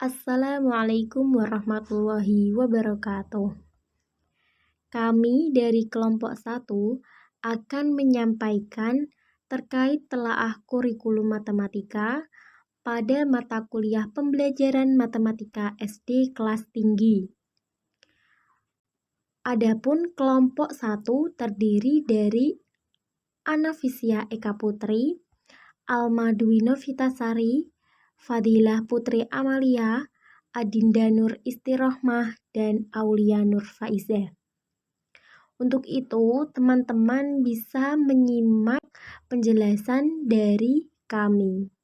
Assalamualaikum warahmatullahi wabarakatuh. Kami dari kelompok 1 akan menyampaikan terkait telaah kurikulum matematika pada mata kuliah pembelajaran matematika SD kelas tinggi. Adapun kelompok 1 terdiri dari Anafisia Eka Putri, Alma Dwi Novitasari, Fadilah Putri Amalia, Adinda Nur Istirohmah, dan Aulia Nur Faizah. Untuk itu, teman-teman bisa menyimak penjelasan dari kami.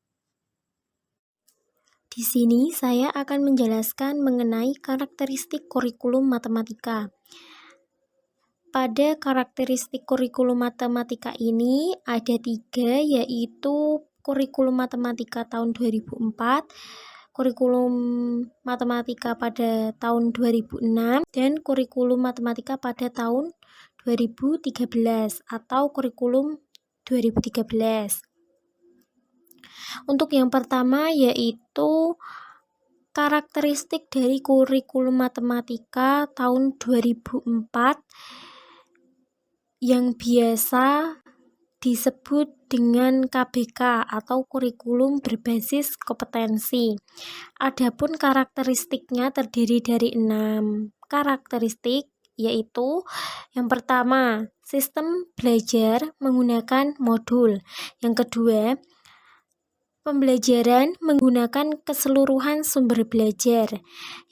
Di sini saya akan menjelaskan mengenai karakteristik kurikulum matematika. Pada karakteristik kurikulum matematika ini ada 3, yaitu kurikulum matematika tahun 2004, kurikulum matematika pada tahun 2006, dan kurikulum matematika pada tahun 2013 atau kurikulum 2013. Untuk yang pertama yaitu karakteristik dari kurikulum matematika tahun 2004 yang biasa disebut dengan KBK atau kurikulum berbasis kompetensi. Adapun karakteristiknya terdiri dari 6 karakteristik, yaitu yang pertama, sistem belajar menggunakan modul. Yang kedua, pembelajaran menggunakan keseluruhan sumber belajar.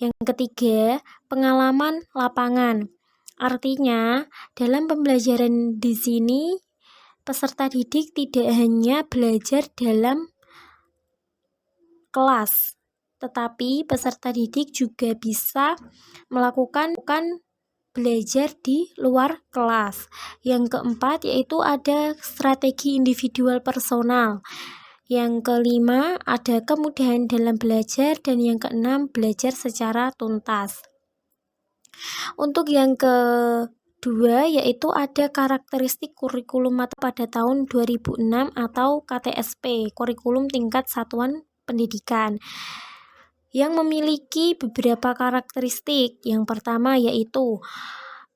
Yang ketiga, pengalaman lapangan. Artinya, dalam pembelajaran di sini peserta didik tidak hanya belajar dalam kelas, tetapi peserta didik juga bisa melakukan belajar di luar kelas. Yang keempat yaitu ada strategi individual personal. Yang kelima ada kemudahan dalam belajar, dan yang keenam belajar secara tuntas. Untuk yang kedua yaitu ada karakteristik kurikulum pada tahun 2006 atau KTSP, kurikulum tingkat satuan pendidikan, yang memiliki beberapa karakteristik. Yang pertama yaitu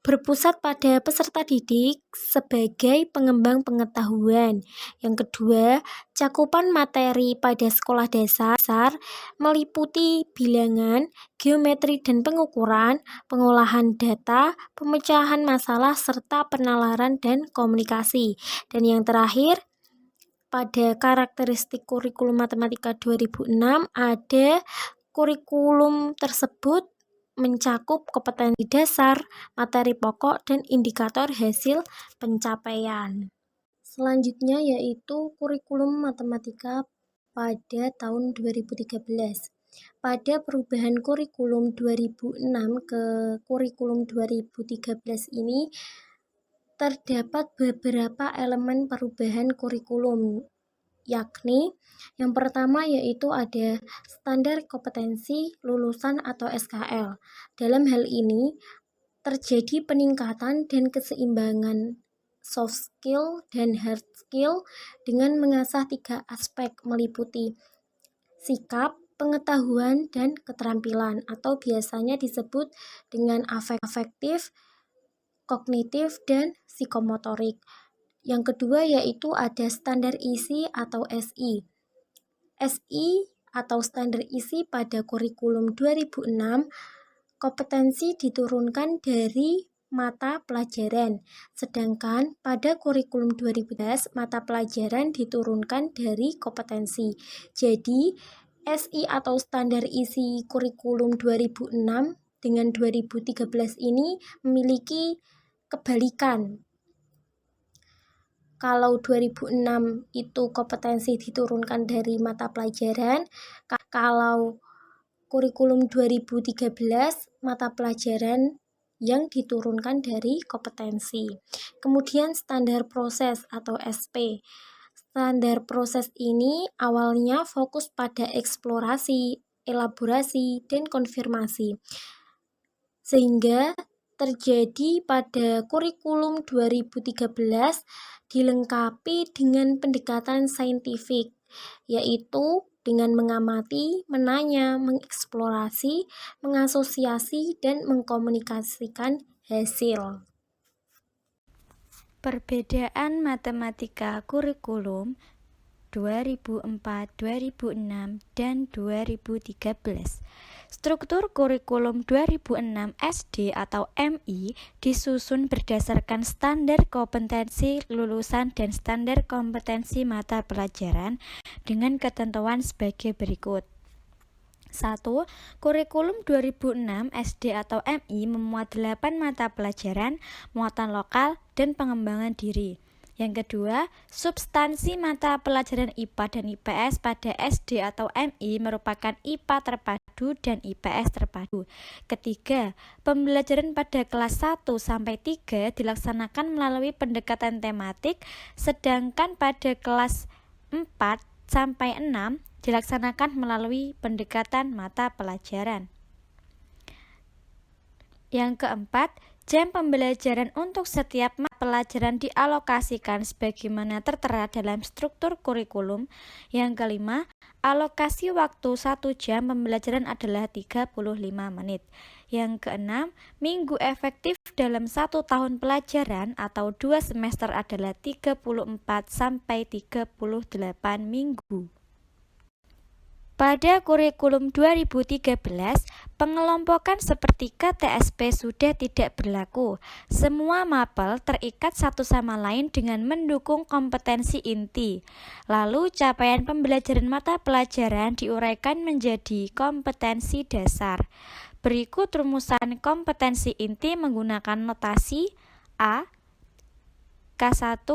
berpusat pada peserta didik sebagai pengembang pengetahuan. Yang kedua, cakupan materi pada sekolah dasar meliputi bilangan, geometri dan pengukuran, pengolahan data, pemecahan masalah, serta penalaran dan komunikasi. Dan yang terakhir, pada karakteristik kurikulum matematika 2006 ada kurikulum tersebut mencakup kompetensi dasar, materi pokok, dan indikator hasil pencapaian. Selanjutnya yaitu kurikulum matematika pada tahun 2013. Pada perubahan kurikulum 2006 ke kurikulum 2013 ini terdapat beberapa elemen perubahan kurikulum, yakni yang pertama yaitu ada standar kompetensi lulusan atau SKL. Dalam hal ini terjadi peningkatan dan keseimbangan soft skill dan hard skill dengan mengasah 3 aspek meliputi sikap, pengetahuan, dan keterampilan, atau biasanya disebut dengan afektif, kognitif, dan psikomotorik. Yang kedua yaitu ada standar isi atau SI. SI atau standar isi pada kurikulum 2006, kompetensi diturunkan dari mata pelajaran, sedangkan pada kurikulum 2010 mata pelajaran diturunkan dari kompetensi. Jadi, SI atau standar isi kurikulum 2006 dengan 2013 ini memiliki kebalikan. Kalau 2006 itu kompetensi diturunkan dari mata pelajaran, kalau kurikulum 2013 mata pelajaran yang diturunkan dari kompetensi. Kemudian standar proses atau SP. Standar proses ini awalnya fokus pada eksplorasi, elaborasi, dan konfirmasi, sehingga terjadi pada kurikulum 2013 dilengkapi dengan pendekatan saintifik, yaitu dengan mengamati, menanya, mengeksplorasi, mengasosiasi, dan mengkomunikasikan hasil. Perbedaan matematika kurikulum 2004, 2006, dan 2013. Struktur kurikulum 2006 SD atau MI disusun berdasarkan standar kompetensi lulusan dan standar kompetensi mata pelajaran dengan ketentuan sebagai berikut. 1. Kurikulum 2006 SD atau MI memuat 8 mata pelajaran, muatan lokal, dan pengembangan diri. Yang kedua, substansi mata pelajaran IPA dan IPS pada SD atau MI merupakan IPA terpadu dan IPS terpadu. Ketiga, pembelajaran pada kelas 1-3 dilaksanakan melalui pendekatan tematik, sedangkan pada kelas 4-6 dilaksanakan melalui pendekatan mata pelajaran. Yang keempat, jam pembelajaran untuk setiap mata pelajaran dialokasikan sebagaimana tertera dalam struktur kurikulum. Yang kelima, alokasi waktu 1 jam pembelajaran adalah 35 menit. Yang keenam, minggu efektif dalam 1 tahun pelajaran atau 2 semester adalah 34-38 minggu. Pada kurikulum 2013, pengelompokan seperti KTSP sudah tidak berlaku. Semua mapel terikat satu sama lain dengan mendukung kompetensi inti. Lalu capaian pembelajaran mata pelajaran diuraikan menjadi kompetensi dasar. Berikut rumusan kompetensi inti menggunakan notasi A, K1,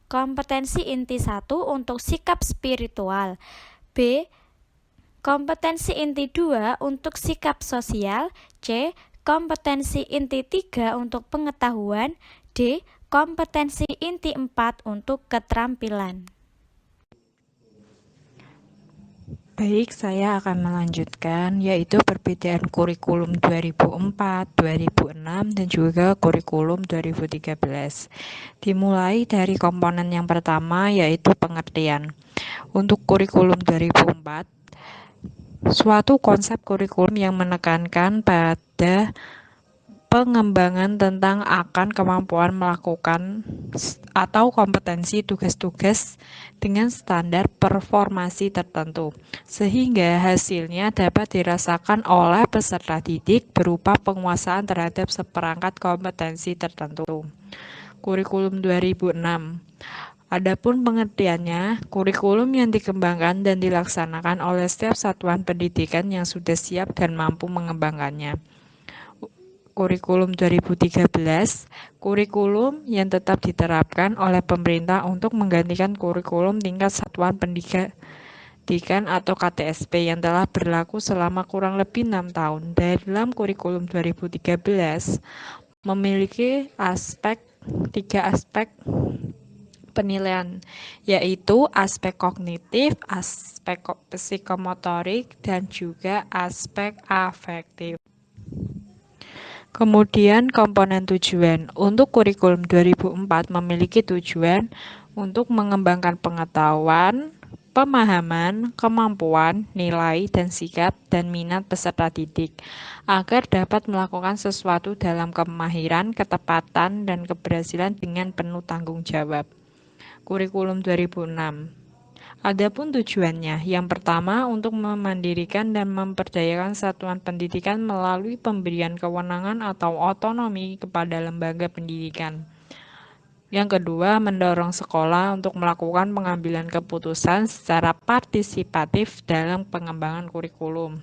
kompetensi inti 1 untuk sikap spiritual, B, kompetensi inti 2 untuk sikap sosial, C, kompetensi inti 3 untuk pengetahuan, D, kompetensi inti 4 untuk keterampilan. Baik, saya akan melanjutkan, yaitu perbedaan kurikulum 2004, 2006, dan juga kurikulum 2013. Dimulai dari komponen yang pertama, yaitu pengertian. Untuk kurikulum 2004, suatu konsep kurikulum yang menekankan pada pengembangan tentang akan kemampuan melakukan atau kompetensi tugas-tugas dengan standar performasi tertentu, sehingga hasilnya dapat dirasakan oleh peserta didik berupa penguasaan terhadap seperangkat kompetensi tertentu. Kurikulum 2006. Adapun pengertiannya, kurikulum yang dikembangkan dan dilaksanakan oleh setiap satuan pendidikan yang sudah siap dan mampu mengembangkannya. Kurikulum 2013, kurikulum yang tetap diterapkan oleh pemerintah untuk menggantikan kurikulum tingkat satuan pendidikan atau KTSP yang telah berlaku selama kurang lebih 6 tahun. Dalam kurikulum 2013 memiliki tiga aspek penilaian, yaitu aspek kognitif, aspek psikomotorik, dan juga aspek afektif. Kemudian komponen tujuan. Untuk kurikulum 2004 memiliki tujuan untuk mengembangkan pengetahuan, pemahaman, kemampuan, nilai, dan sikap dan minat peserta didik agar dapat melakukan sesuatu dalam kemahiran, ketepatan, dan keberhasilan dengan penuh tanggung jawab. Kurikulum 2006. Adapun tujuannya, yang pertama untuk memandirikan dan memperdayakan satuan pendidikan melalui pemberian kewenangan atau otonomi kepada lembaga pendidikan. Yang kedua, mendorong sekolah untuk melakukan pengambilan keputusan secara partisipatif dalam pengembangan kurikulum.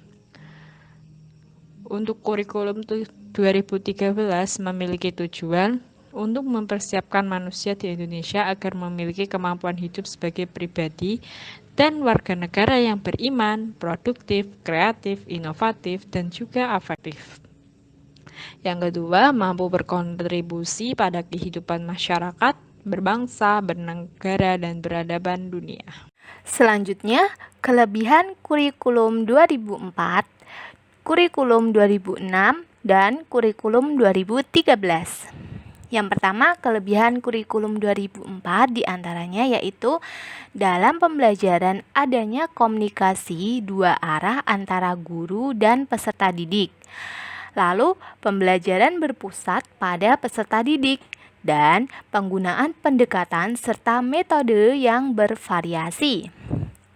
Untuk kurikulum 2013 memiliki tujuan untuk mempersiapkan manusia di Indonesia agar memiliki kemampuan hidup sebagai pribadi dan warga negara yang beriman, produktif, kreatif, inovatif, dan juga afektif. Yang kedua, mampu berkontribusi pada kehidupan masyarakat, berbangsa, bernegara, dan beradaban dunia. Selanjutnya, kelebihan kurikulum 2004, kurikulum 2006, dan kurikulum 2013. Yang pertama, kelebihan kurikulum 2004 diantaranya yaitu dalam pembelajaran adanya komunikasi dua arah antara guru dan peserta didik. Lalu, pembelajaran berpusat pada peserta didik dan penggunaan pendekatan serta metode yang bervariasi.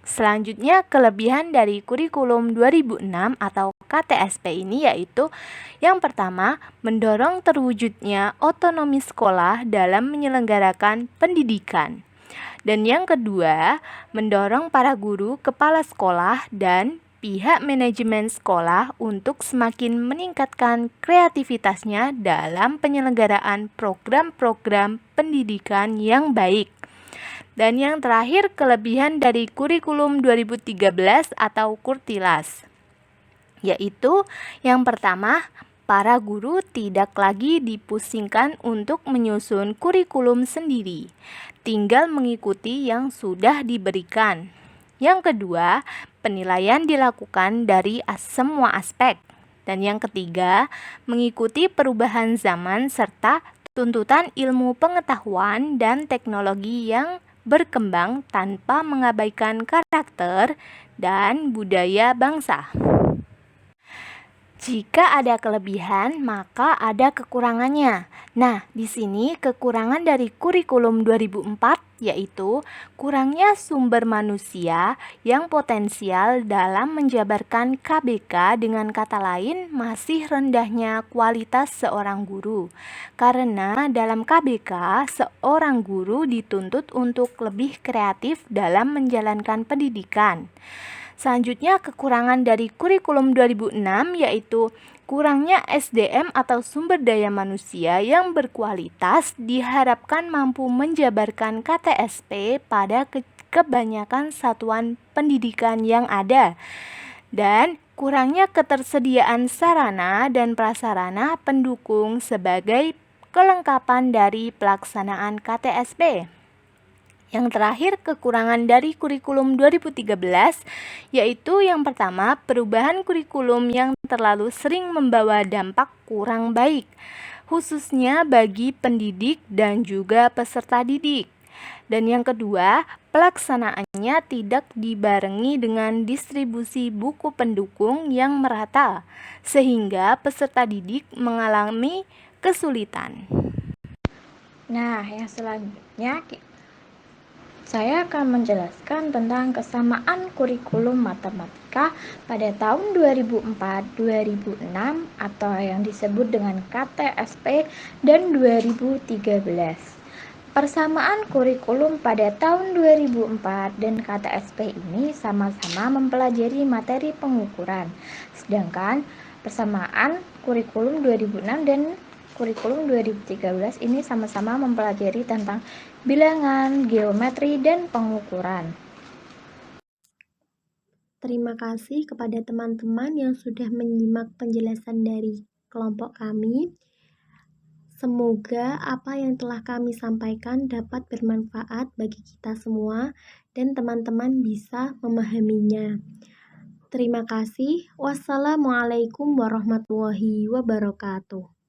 Selanjutnya, kelebihan dari kurikulum 2006 atau KTSP ini yaitu yang pertama, mendorong terwujudnya otonomi sekolah dalam menyelenggarakan pendidikan. Dan yang kedua, mendorong para guru, kepala sekolah, dan pihak manajemen sekolah untuk semakin meningkatkan kreativitasnya dalam penyelenggaraan program-program pendidikan yang baik. Dan yang terakhir, kelebihan dari kurikulum 2013 atau Kurtilas, yaitu yang pertama, para guru tidak lagi dipusingkan untuk menyusun kurikulum sendiri, tinggal mengikuti yang sudah diberikan. Yang kedua, penilaian dilakukan dari semua aspek. Dan yang ketiga, mengikuti perubahan zaman serta tuntutan ilmu pengetahuan dan teknologi yang berkembang tanpa mengabaikan karakter dan budaya bangsa. Jika ada kelebihan, maka ada kekurangannya. Nah, di sini kekurangan dari kurikulum 2004 yaitu kurangnya sumber manusia yang potensial dalam menjabarkan KBK, dengan kata lain masih rendahnya kualitas seorang guru. Karena dalam KBK, seorang guru dituntut untuk lebih kreatif dalam menjalankan pendidikan. Selanjutnya, kekurangan dari kurikulum 2006 yaitu kurangnya SDM atau sumber daya manusia yang berkualitas diharapkan mampu menjabarkan KTSP pada kebanyakan satuan pendidikan yang ada. Dan kurangnya ketersediaan sarana dan prasarana pendukung sebagai kelengkapan dari pelaksanaan KTSP. Yang terakhir, kekurangan dari kurikulum 2013 yaitu yang pertama, perubahan kurikulum yang terlalu sering membawa dampak kurang baik, khususnya bagi pendidik dan juga peserta didik. Dan yang kedua, pelaksanaannya tidak dibarengi dengan distribusi buku pendukung yang merata, sehingga peserta didik mengalami kesulitan. Nah, yang selanjutnya saya akan menjelaskan tentang kesamaan kurikulum matematika pada tahun 2004-2006 atau yang disebut dengan KTSP dan 2013. Persamaan kurikulum pada tahun 2004 dan KTSP ini sama-sama mempelajari materi pengukuran, sedangkan persamaan kurikulum 2006 dan kurikulum 2013 ini sama-sama mempelajari tentang bilangan, geometri, dan pengukuran. Terima kasih kepada teman-teman yang sudah menyimak penjelasan dari kelompok kami. Semoga apa yang telah kami sampaikan dapat bermanfaat bagi kita semua dan teman-teman bisa memahaminya. Terima kasih. Wassalamualaikum warahmatullahi wabarakatuh.